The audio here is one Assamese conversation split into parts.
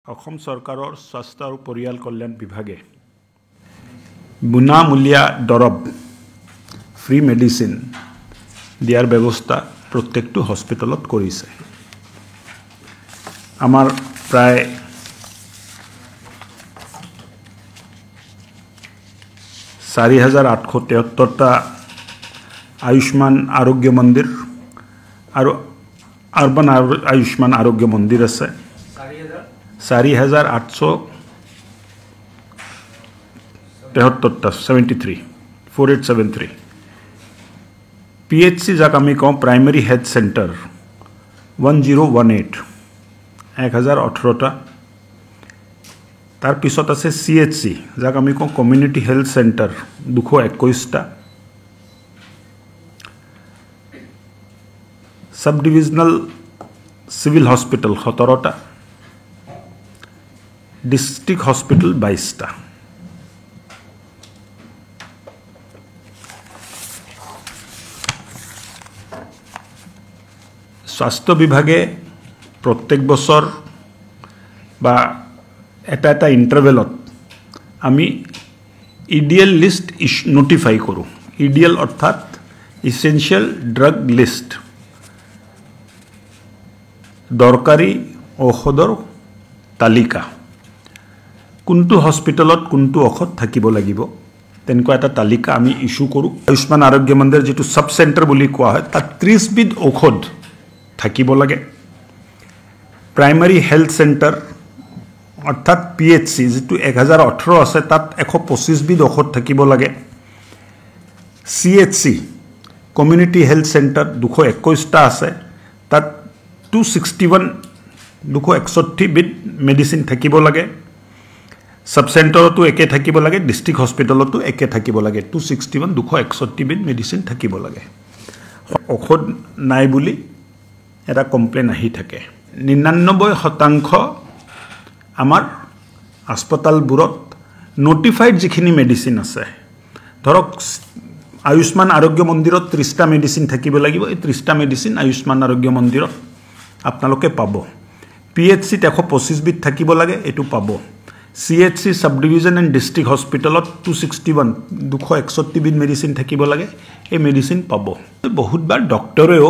অসম চৰকাৰৰ স্বাস্থ্য আৰু পৰিয়াল কল্যাণ বিভাগে বিনামূলীয়া দৰব ফ্ৰী মেডিচিন দিয়াৰ ব্যৱস্থা প্ৰত্যেকটো হস্পিটেলত কৰিছে। আমাৰ প্ৰায় 4,873টা আয়ুষ্মান আৰোগ্য মন্দিৰ আৰু আৰ্বান আয়ুষ্মান আৰোগ্য মন্দিৰ আছে। 4,873 PHC যাক আমি কওঁ প্ৰাইমেৰী হেল্থ চেণ্টাৰ 1018 1018টা। তাৰ পিছত আছে CHC যাক আমি কওঁ কমিউনিটি হেল্থ চেণ্টাৰ 221টা। সাব ডিভিজনেল সিভিল হস্পিটেল 17টা। ডিস্ট্রিক্ট হস্পিটেল 22টা। স্বাস্থ্য বিভাগে প্রত্যেক বছর বা এটা ইন্টারভেলত আমি ইডিএল লিস্ট নোটিফাই করো। ইডিএল অর্থাৎ ইসেনশিয়াল ড্রাগ লিস্ট, দরকারি ঔষধৰ তালিকা। কোনটো হস্পিটেলত কোনটো ঔষধ থাকিব লাগিব তেনেকুৱা এটা তালিকা আমি ইস্যু কৰোঁ। আয়ুষ্মান আৰোগ্য মন্দিৰ যেটো সাব সেন্টাৰ বুলি কোৱা হয় তাত 30 বিধ ঔষধ থাকিব লাগে। প্ৰাইমাৰী হেল্থ চেণ্টাৰ অৰ্থাৎ PHC যেটো 1018 আছে তাত 125 বিধ ঔষধ থাকিব লাগে। CHC কমিউনিটি হেল্থ চেণ্টাৰ 221টা আছে তাত 261 বিধ মেডিচিন থাকিব লাগে। সাব সেন্টাৰতো একে থাকিব লাগে, ডিস্ট্রিক্ট হস্পিটেলতো একে থাকিব লাগে। 261 বিধ মেডিচিন থাকিব লাগে। ঔষধ নাই বুলি এটা কমপ্লেইন আহি থাকে। 99% আমাৰ হাস্পতালবোৰত নোটিফাইড যিখিনি মেডিচিন আছে, ধৰক আয়ুষ্মান আৰোগ্য মন্দিৰত 30টা মেডিচিন থাকিব লাগিব। এই 30টা মেডিচিন আয়ুষ্মান আৰোগ্য মন্দিৰত আপোনালোকে পাব। PHCত 125 বিধ থাকিব লাগে, এইটো পাব। CHC sub division and district হস্পিটেলত 261 বিধ মেডিচিন থাকিব লাগে, এই মেডিচিন পাব। বহুতবাৰ ডক্টৰেও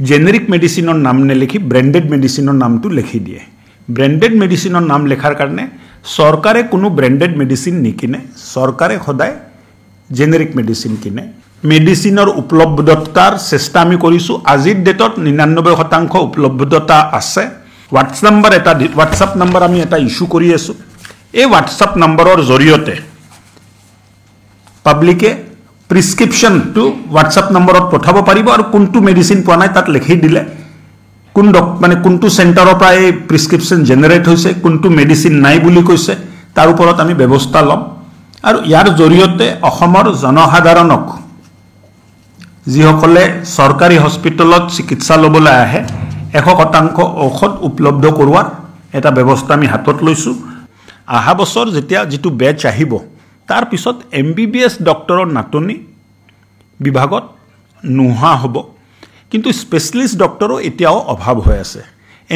জেনেৰিক মেডিচিনৰ নাম নেলিখি ব্ৰেণ্ডেড মেডিচিনৰ নামটো লিখি দিয়ে। ব্ৰেণ্ডেড মেডিচিনৰ নাম লেখাৰ কাৰণে চৰকাৰে কোনো ব্ৰেণ্ডেড মেডিচিন নিকিনে, চৰকাৰে সদায় জেনেৰিক মেডিচিন কিনে। মেডিচিনৰ উপলব্ধতাৰ চেষ্টা আমি কৰিছোঁ। আজিৰ ডেটত 99% উপলব্ধতা আছে। হোৱাটছআপ নম্বৰ আমি এটা ইস্যু কৰি আছোঁ। এই হোৱাটছআপ নম্বৰৰ জৰিয়তে পাব্লিকে প্ৰিস্ক্ৰিপশ্যনটো হোৱাটছআপ নম্বৰত পঠাব পাৰিব আৰু কোনটো মেডিচিন পোৱা নাই তাত লিখি দিলে কোনটো চেণ্টাৰৰ পৰা এই প্ৰিস্ক্ৰিপশ্যন জেনেৰেট হৈছে, কোনটো মেডিচিন নাই বুলি কৈছে, তাৰ ওপৰত আমি ব্যৱস্থা ল'ম। আৰু ইয়াৰ জৰিয়তে অসমৰ জনসাধাৰণক যিসকলে চৰকাৰী হস্পিটেলত চিকিৎসা ল'বলৈ আহে 100% ঔষধ উপলব্ধ কৰোৱাৰ এটা ব্যৱস্থা আমি হাতত লৈছোঁ। অহা বছৰ যেতিয়া যিটো বেচ আহিব তাৰ পিছত MBBS ডক্টৰৰ নাটনি বিভাগত নোহোৱা হ'ব, কিন্তু স্পেচিয়েলিষ্ট ডক্টৰো এতিয়াও অভাৱ হৈ আছে।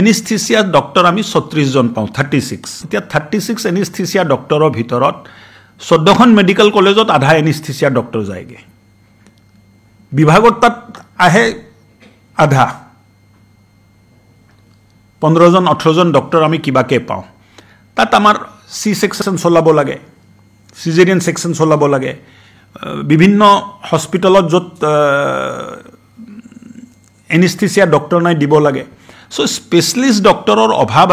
এনিস্থেচিয়া ডক্টৰ আমি 36 জন পাওঁ, 36। এতিয়া 36 এনিস্থেচিয়া ডক্টৰৰ ভিতৰত 14খন মেডিকেল কলেজত আধা এনিস্থেচিয়া ডক্টৰ যায়গৈ। বিভাগত তাত আহে আধা, 15 জন 18 জন ডক্টৰ আমি কিবাকে পাওঁ। তাত আমাৰ C সেকশ্যন চলাব লাগে, সিজেৰিয়ান সেকশ্যন চলাব লাগে। বিভিন্ন হস্পিটেলত য'ত এনিস্থেচিয়া ডক্টৰ নাই দিব লাগে। চ' স্পেচিয়েলিষ্ট ডক্টৰৰ অভাৱ